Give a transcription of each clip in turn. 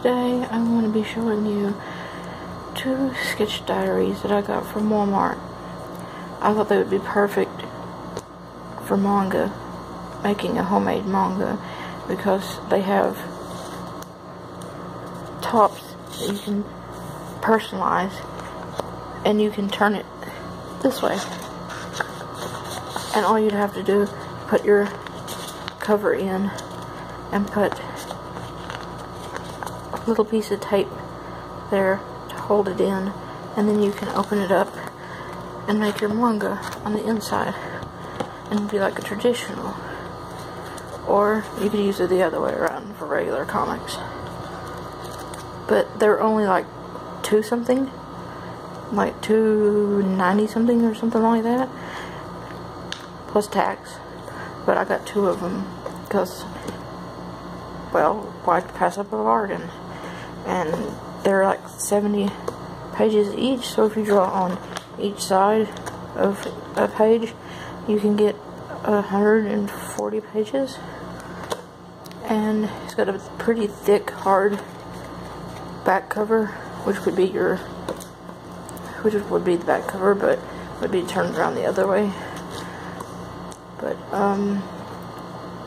today I'm going to be showing you 2 sketch diaries that I got from Walmart. I thought they would be perfect for manga, making a homemade manga, because they have tops that you can personalize, and you can turn it this way, and all you'd have to do, put your cover in and put a little piece of tape there to hold it in, and then you can open it up and make your manga on the inside and be like a traditional. Or you could use it the other way around for regular comics. But they're only like $2 something, like $2.90 something or something like that, plus tax. But I got 2 of them because, well, why pass up a bargain? And they're like 70 pages each, so if you draw on each side of a page, you can get 140 pages. And it's got a pretty thick, hard back cover, which would be the back cover, but would be turned around the other way. But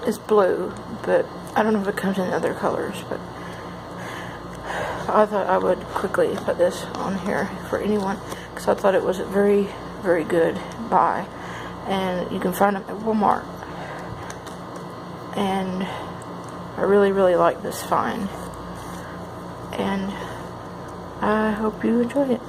it's blue, but I don't know if it comes in other colors. But I thought I would quickly put this on here for anyone, because I thought it was a very, very good buy, and you can find them at Walmart. And I really, really like this find, and I hope you enjoy it.